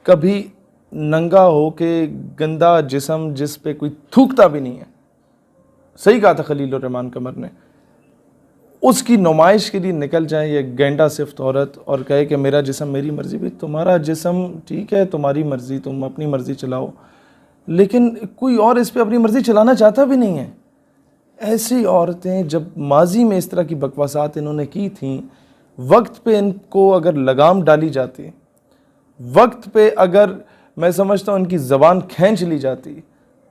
कभी नंगा हो के गंदा जिस्म जिस पे कोई थूकता भी नहीं है, सही कहा था खलील रहमान कमर ने, उसकी नुमाइश के लिए निकल जाए ये गेंडा सिफ्त औरत और कहे कि मेरा जिस्म मेरी मर्ज़ी। भी तुम्हारा जिस्म ठीक है, तुम्हारी मर्ज़ी, तुम अपनी मर्ज़ी चलाओ, लेकिन कोई और इस पे अपनी मर्ज़ी चलाना चाहता भी नहीं है। ऐसी औरतें जब माजी में इस तरह की बकवासात इन्होंने की थी, वक्त पे इनको अगर लगाम डाली जाती, वक्त पे अगर मैं समझता हूँ इनकी ज़बान खींच ली जाती,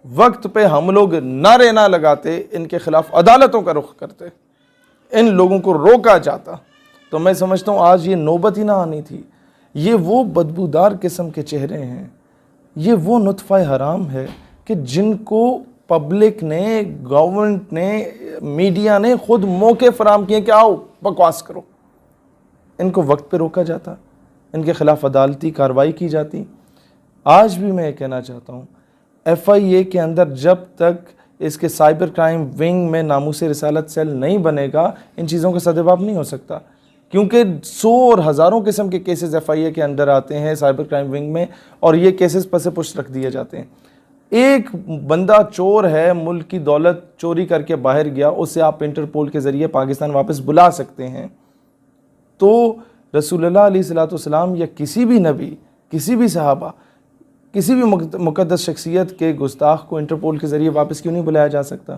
वक्त पे हम लोग नारे ना लगाते, इनके खिलाफ अदालतों का रुख करते, इन लोगों को रोका जाता, तो मैं समझता हूँ आज ये नौबत ही ना आनी थी। ये वो बदबूदार किस्म के चेहरे हैं, ये वो नुत्फ़ा हराम है कि जिनको पब्लिक ने, गवर्नमेंट ने, मीडिया ने खुद मौके फराम किए कि आओ बकवास करो। इनको वक्त पे रोका जाता, इनके खिलाफ अदालती कार्रवाई की जाती। आज भी मैं ये कहना चाहता हूँ, FIA के अंदर जब तक इसके साइबर क्राइम विंग में नामूस रिसालत सेल नहीं बनेगा, इन चीज़ों का सद्भाव नहीं हो सकता, क्योंकि 100 और हज़ारों किस्म के केसेस FIA के अंदर आते हैं साइबर क्राइम विंग में, और ये केसेस पसे पुश रख दिए जाते हैं। एक बंदा चोर है, मुल्क की दौलत चोरी करके बाहर गया, उसे आप इंटरपोल के ज़रिए पाकिस्तान वापस बुला सकते हैं। तो रसूलुल्लाह अलैहिस्सलाम या किसी भी नबी, किसी भी सहाबा, किसी भी मुक़द्दस शख्सियत के गुस्ताख को इंटरपोल के ज़रिए वापस क्यों नहीं बुलाया जा सकता?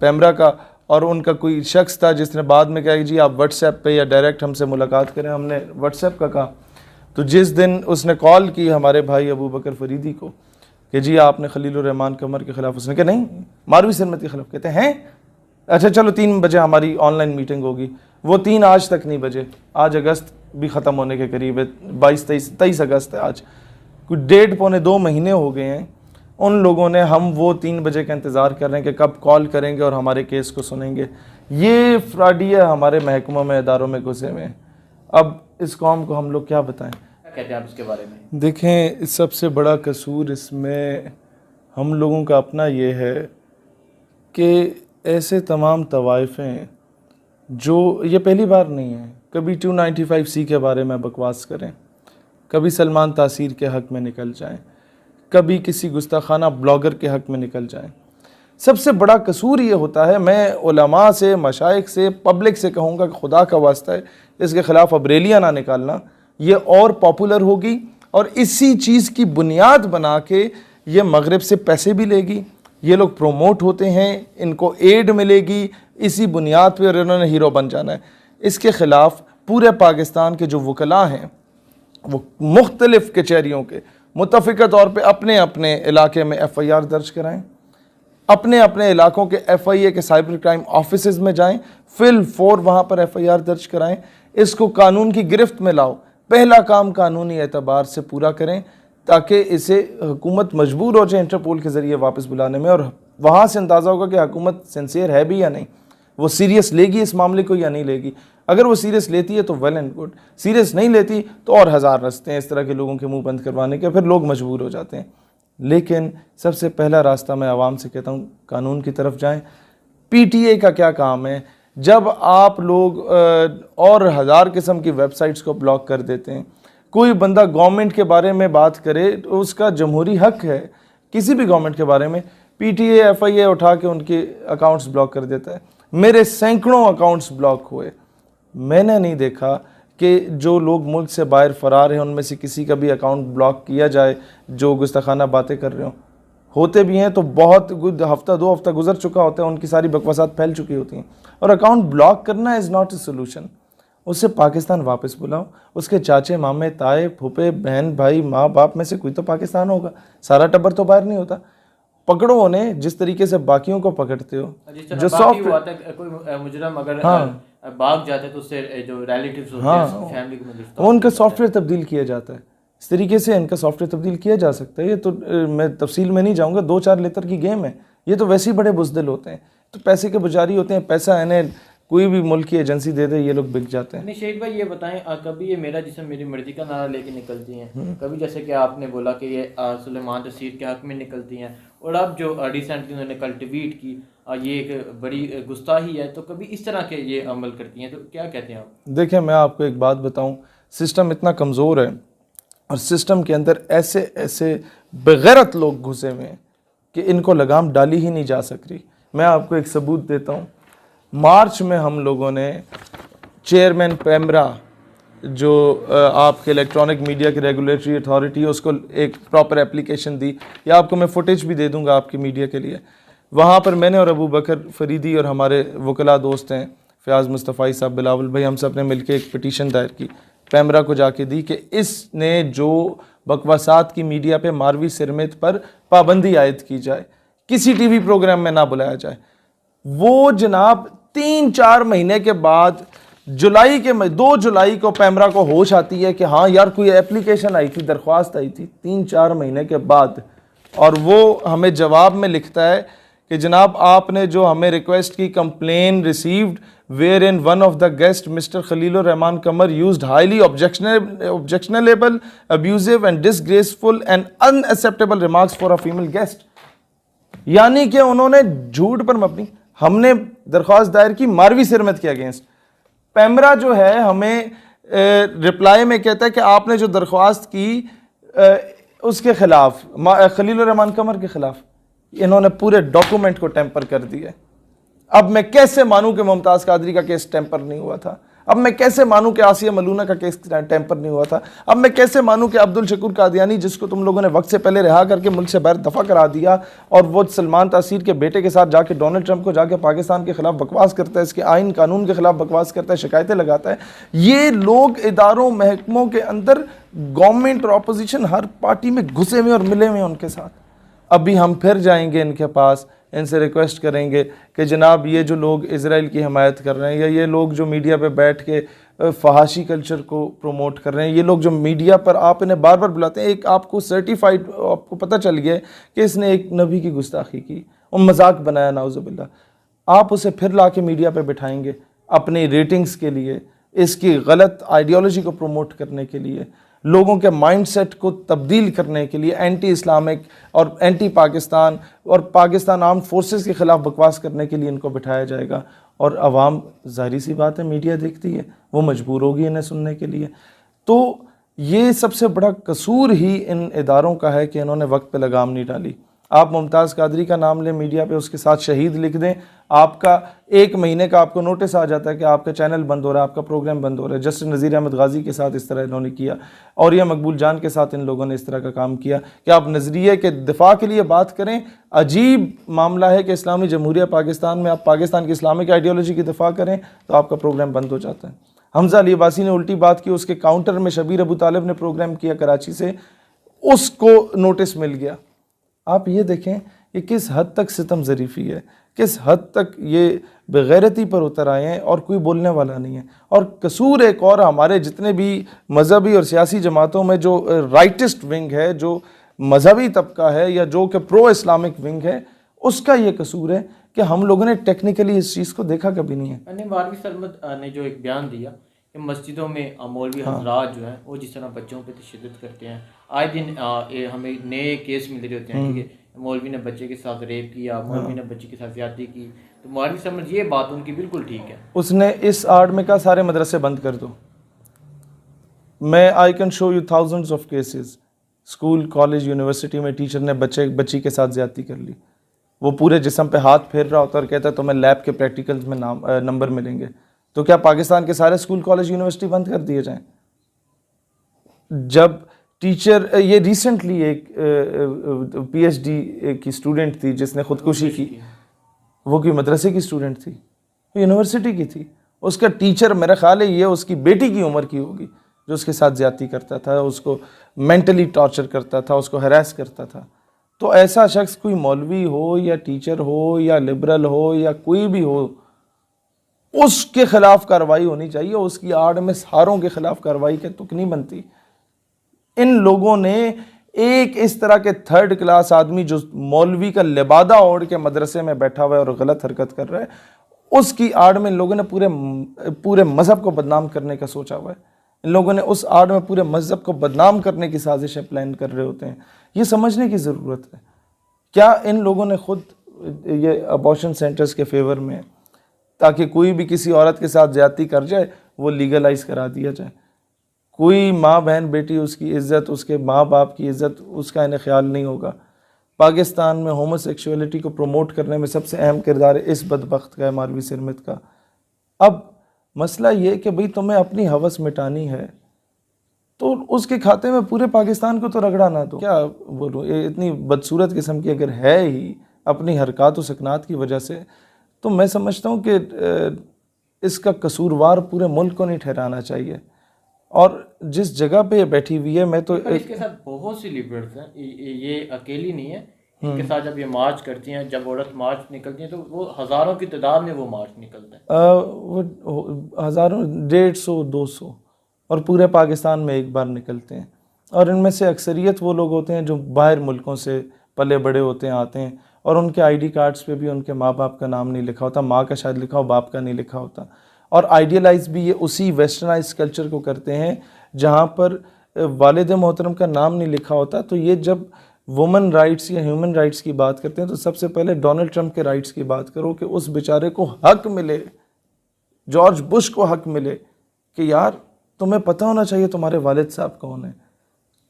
पैमरा का और उनका कोई शख्स था जिसने बाद में कहा कि जी आप व्हाट्सएप पे या डायरेक्ट हमसे मुलाकात करें। हमने व्हाट्सएप का कहा, तो जिस दिन उसने कॉल की हमारे भाई अबू बकर फरीदी को कि जी आपने खलील रहमान कमर के ख़िलाफ़, उसने कहा नहीं, मारवी सरमत के ख़िलाफ़। कहते हैं अच्छा चलो 3 बजे हमारी ऑनलाइन मीटिंग होगी। वो 3 आज तक नहीं बजे। आज अगस्त भी ख़त्म होने के करीब है, 22-23 अगस्त है आज, कुछ 1.5-2 महीने हो गए हैं। उन लोगों ने, हम वो 3 बजे का इंतज़ार कर रहे हैं कि कब कॉल करेंगे और हमारे केस को सुनेंगे। ये फ्रॉडिया हमारे महकमों में, इदारों में घुसे हुए हैं। अब इस कौम को हम लोग क्या बताएं? क्या कहते हैं आप इसके बारे में? देखें, सबसे बड़ा कसूर इसमें हम लोगों का अपना ये है कि ऐसे तमाम तवाइफ़ें जो, ये पहली बार नहीं है, कभी 295C के बारे में बकवास करें, कभी सलमान तासीर के हक़ में निकल जाएं, कभी किसी गुस्ताखाना ब्लॉगर के हक़ में निकल जाएं। सबसे बड़ा कसूर ये होता है, मैं उलमा से, मशाइख से, पब्लिक से कहूँगा कि खुदा का वास्ता है इसके ख़िलाफ़ अब रैलियाँ ना निकालना। ये और पॉपुलर होगी और इसी चीज़ की बुनियाद बना के ये मगरिब से पैसे भी लेगी, ये लोग प्रोमोट होते हैं, इनको एड मिलेगी, इसी बुनियाद पे और इन्होंने हीरो बन जाना है। इसके ख़िलाफ़ पूरे पाकिस्तान के जो वकला हैं वो मुख्तलिफ़ कचहरियों के मुतफ़िक़ा तौर पे अपने अपने इलाके में FIR दर्ज कराएँ, अपने अपने इलाकों के FIA के साइबर क्राइम ऑफिसेज़ में जाएं, फिल 4 वहाँ पर FIR दर्ज कराएं, इसको कानून की गिरफ्त में लाओ। पहला काम कानूनी एतबार से पूरा करें ताकि इसे हुकूमत मजबूर हो जाए इंटरपोल के ज़रिए वापस बुलाने में, और वहाँ से अंदाज़ा होगा कि हुकूमत सिंसियर है भी या नहीं, वो सीरियस लेगी इस मामले को या नहीं लेगी। अगर वो सीरियस लेती है तो वेल एंड गुड, सीरियस नहीं लेती तो और हज़ार रास्ते हैं इस तरह के लोगों के मुंह बंद करवाने के, फिर लोग मजबूर हो जाते हैं। लेकिन सबसे पहला रास्ता मैं आवाम से कहता हूँ, कानून की तरफ जाएं। PTA का क्या काम है? जब आप लोग और हज़ार किस्म की वेबसाइट्स को ब्लॉक कर देते हैं, कोई बंदा गवर्नमेंट के बारे में बात करे तो उसका जमहूरी हक है किसी भी गवर्नमेंट के बारे में, PTA FIA उठा के उनके अकाउंट्स ब्लॉक कर देता है। मेरे सैकड़ों अकाउंट्स ब्लॉक हुए, मैंने नहीं देखा कि जो लोग मुल्क से बाहर फ़रार हैं उनमें से किसी का भी अकाउंट ब्लॉक किया जाए जो गुस्ताखाना बातें कर रहे होते भी हैं तो बहुत हफ्ता 2 हफ्ता गुजर चुका होता है, उनकी सारी बकवासात फैल चुकी होती हैं। और अकाउंट ब्लॉक करना इज़ नॉट ए सोल्यूशन। उससे पाकिस्तान वापस बुलाओ, उसके चाचे मामे ताए फूफे बहन भाई माँ बाप में से कोई तो पाकिस्तान होगा, सारा टब्बर तो बाहर नहीं होता। पकड़ो उन्हें जिस तरीके से बाकियों को पकड़ते हो। जो सॉफ्ट कोई मुजरम अगर भाग जाते तो उससे जो रिलेटिव्स होते हैं फैमिली को उनका सॉफ्टवेयर तब्दील किया जाता है। इस तरीके से इनका सॉफ्टवेयर तब्दील किया जा सकता है। ये तो मैं तफसील में नहीं जाऊँगा, 2-4 लेतर की गेम है। ये तो वैसे ही बड़े बुज़दिल होते हैं, तो पैसे के पुजारी होते हैं, पैसा इन्हें कोई भी मुल्क की एजेंसी दे दे ये लोग बिक जाते हैं। नहीं शहीद भाई ये बताएं, कभी ये मेरा जिस्म मेरी मर्जी का नारा लेके निकलती हैं, कभी जैसे कि आपने बोला कि ये सुलेमान तसीर के हक़ में निकलती हैं, और अब जो रिसेंटली उन्होंने कल ट्वीट की ये एक बड़ी गुस्ताही है, तो कभी इस तरह के ये अमल करती हैं, तो क्या कहते हैं आप? देखें, मैं आपको एक बात बताऊं, सिस्टम इतना कमज़ोर है और सिस्टम के अंदर ऐसे ऐसे बेगैरत लोग घुसे हुए हैं कि इनको लगाम डाली ही नहीं जा सक रही। मैं आपको एक सबूत देता हूँ। मार्च में हम लोगों ने चेयरमैन पैमरा, जो आपके इलेक्ट्रॉनिक मीडिया की रेगुलेटरी अथॉरिटी है, उसको एक प्रॉपर एप्लीकेशन दी, या आपको मैं फुटेज भी दे दूंगा आपकी मीडिया के लिए। वहाँ पर मैंने और अबू बकर फरीदी और हमारे वकला दोस्त हैं फ़याज़ मुस्तफ़ाई साहब, बिलावल भाई, हम सब ने मिलकर एक पिटीशन दायर की, पैमरा को जाके दी कि इसने जो बकवासात की मीडिया पे मारवी सिरमित पर पाबंदी आयद की जाए, किसी टीवी प्रोग्राम में ना बुलाया जाए। वो जनाब 3-4 महीने के बाद 2 जुलाई को पैमरा को होश आती है कि हाँ यार कोई एप्लीकेशन आई थी, दरख्वास्त आई थी 3-4 महीने के बाद, और वो हमें जवाब में लिखता है कि जनाब आपने जो हमें रिक्वेस्ट की, complain received where in one of the guest mister Khalilur Rahman Qamar used highly objectionable, abusive and disgraceful and unacceptable remarks for a female guest. यानी कि उन्होंने झूठ पर मबनी, हमने दरख्वास्त दायर की मारवी सिरमत के अगेंस्ट। पैमरा जो है हमें रिप्लाई में कहता है कि आपने जो दरख्वास्त की उसके खिलाफ, खलीलुर रहमान कमर के खिलाफ, इन्होंने पूरे डॉक्यूमेंट को टेम्पर कर दिया। अब मैं कैसे मानूं कि मुमताज़ कादरी का केस टेम्पर नहीं हुआ था? अब मैं कैसे मानूं कि आसिया मलूना का केस टेम्पर नहीं हुआ था? अब मैं कैसे मानूं कि अब्दुल शकूर कादियानी, जिसको तुम लोगों ने वक्त से पहले रिहा करके मुल्क से बाहर दफा करा दिया, और वो सलमान तासीर के बेटे के साथ जाके डोनाल्ड ट्रंप को जाके पाकिस्तान के खिलाफ बकवास करता है, इसके आइन कानून के खिलाफ बकवास करता है, शिकायतें लगाता है। ये लोग इदारों महकमों के अंदर गवर्नमेंट और अपोजिशन हर पार्टी में घुसे हुए और मिले हुए हैं उनके साथ। अभी हम फिर जाएंगे इनके पास, इनसे रिक्वेस्ट करेंगे कि जनाब ये जो लोग इज़राइल की हमायत कर रहे हैं, या ये लोग जो मीडिया पे बैठ के फहाशी कल्चर को प्रमोट कर रहे हैं, ये लोग जो मीडिया पर आप इन्हें बार बार बुलाते हैं, एक आपको सर्टिफाइड, आपको पता चल गया कि इसने एक नबी की गुस्ताखी की और मजाक बनाया, नाउजुबिल्ला, आप उसे फिर ला के मीडिया पर बिठाएंगे अपनी रेटिंग्स के लिए, इसकी गलत आइडियोलॉजी को प्रमोट करने के लिए, लोगों के माइंडसेट को तब्दील करने के लिए, एंटी इस्लामिक और एंटी पाकिस्तान और पाकिस्तान आर्म्ड फोर्सेस के ख़िलाफ़ बकवास करने के लिए इनको बिठाया जाएगा। और अवाम, जाहिर सी बात है, मीडिया देखती है, वो मजबूर होगी इन्हें सुनने के लिए। तो ये सबसे बड़ा कसूर ही इन इदारों का है कि इन्होंने वक्त पे लगाम नहीं डाली। आप मुमताज़ कादरी का नाम लें मीडिया पे, उसके साथ शहीद लिख दें, आपका 1 महीने का आपको नोटिस आ जाता है कि आपका चैनल बंद हो रहा है, आपका प्रोग्राम बंद हो रहा है। जस्टिस नज़ीर अहमद गाजी के साथ इस तरह इन्होंने किया, और यह मकबूल जान के साथ इन लोगों ने इस तरह का काम किया कि आप नज़रिए के दिफा के लिए बात करें। अजीब मामला है कि इस्लामी जमहूरिया पाकिस्तान में आप पाकिस्तान की इस्लामिक आइडियोलॉजी की दिफा करें तो आपका प्रोग्राम बंद हो जाता है। हमजा अली अब्बासी ने उल्टी बात की, उसके काउंटर में शबीर अबू तालिब ने प्रोग्राम किया कराची से, उसको नोटिस मिल गया। आप ये देखें कि किस हद तक सितम ज़रीफ़ी है, किस हद तक ये बेगैरती पर उतर आए हैं और कोई बोलने वाला नहीं है। और कसूर एक और हमारे जितने भी मजहबी और सियासी जमातों में जो राइटिस्ट विंग है, जो मजहबी तबका है, या जो कि प्रो इस्लामिक विंग है, उसका ये कसूर है कि हम लोगों ने टेक्निकली इस चीज़ को देखा कभी नहीं है। मारवी सरमद ने जो एक बयान दिया कि मस्जिदों में मौलवी हजरात जो हैं वो जिस तरह बच्चों पे तशद्दुद करते हैं, आए दिन हमें नए केस मिल रहे होते हैं कि मौलवी ने बच्चे के साथ रेप किया, मौलवी ने बच्चे के साथ ज्यादती की। तो मौलवी समझ ये बात उनकी बिल्कुल ठीक है। उसने इस आड़ में कहा सारे मदरसे बंद कर दो। मैं I can show you thousands of cases, school, college, university में टीचर ने बच्ची के साथ ज्यादती कर ली, वो पूरे जिस्म पे हाथ फेर रहा होता और कहता है तो मैं लैब के प्रैक्टिकल्स में नंबर मिलेंगे। तो क्या पाकिस्तान के सारे स्कूल, कॉलेज, यूनिवर्सिटी बंद कर दिए जाएं? जब टीचर, ये रिसेंटली एक PhD की स्टूडेंट थी जिसने खुदकुशी की, वो कोई मदरसे की स्टूडेंट थी, यूनिवर्सिटी की थी, उसका टीचर मेरा ख्याल है ये उसकी बेटी की उम्र की होगी, जो उसके साथ ज्यादती करता था, उसको मेंटली टॉर्चर करता था, उसको हरास करता था। तो ऐसा शख्स, कोई मौलवी हो या टीचर हो या लिबरल हो या कोई भी हो, उसके खिलाफ कार्रवाई होनी चाहिए। उसकी आड़ में सारों के खिलाफ कार्रवाई के तुक नहीं बनती। इन लोगों ने एक इस तरह के 3rd क्लास आदमी जो मौलवी का लिबादा ओढ़ के मदरसे में बैठा हुआ है और गलत हरकत कर रहा है, उसकी आड़ में इन लोगों ने पूरे मजहब को बदनाम करने का सोचा हुआ है। इन लोगों ने उस आड़ में पूरे मजहब को बदनाम करने की साजिशें प्लान कर रहे होते हैं। ये समझने की ज़रूरत है। क्या इन लोगों ने खुद ये अबॉर्शन सेंटर्स के फेवर में, ताकि कोई भी किसी औरत के साथ ज्यादती कर जाए वो लीगलाइज करा दिया जाए? कोई माँ बहन बेटी उसकी इज़्ज़त, उसके माँ बाप की इज़्ज़त, उसका इन्हें ख्याल नहीं होगा। पाकिस्तान में होमोसेक्सुअलिटी को प्रमोट करने में सबसे अहम किरदार इस बदबख्त का है, मालवी सिरमित का। अब मसला ये कि भाई तुम्हें अपनी हवस मिटानी है तो उसके खाते में पूरे पाकिस्तान को तो रगड़ा ना दो। क्या बोलूँ, ये इतनी बदसूरत किस्म की अगर है ही अपनी हरकत व सकनात की वजह से, तो मैं समझता हूँ कि इसका कसूरवार पूरे मुल्क को नहीं ठहराना चाहिए। और जिस जगह पे ये बैठी हुई है, मैं तो पर इसके साथ बहुत सी लिबरल्स हैं, ये अकेली नहीं है। इनके साथ जब ये मार्च करती हैं, जब औरत मार्च निकलती हैं, तो वो हज़ारों की तादाद में वो मार्च निकलता है। वो हज़ारों, 150, 200 और पूरे पाकिस्तान में एक बार निकलते हैं। और इनमें से अक्सरियत वो लोग होते हैं जो बाहर मुल्कों से पले बड़े होते हैं, आते हैं, और उनके आईडी कार्ड्स पे भी उनके माँ बाप का नाम नहीं लिखा होता, माँ का शायद लिखा हो, बाप का नहीं लिखा होता। और आइडियलाइज भी ये उसी वेस्टर्नाइज कल्चर को करते हैं जहाँ पर वालिद मोहतरम का नाम नहीं लिखा होता। तो ये जब वुमेन राइट्स या ह्यूमन राइट्स की बात करते हैं तो सबसे पहले डोनाल्ड ट्रंप के राइट्स की बात करो कि उस बेचारे को हक मिले, जॉर्ज बुश को हक मिले कि यार तुम्हें पता होना चाहिए तुम्हारे वालिद साहब कौन है।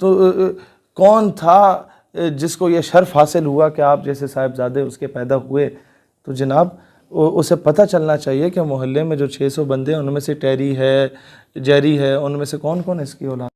तो कौन था जिसको ये शर्फ हासिल हुआ कि आप जैसे साहिबजादे उसके पैदा हुए। तो जनाब उसे पता चलना चाहिए कि मोहल्ले में जो 600 बंदे हैं उनमें से टेरी है, जेरी है, उनमें से कौन कौन इसकी औलाद।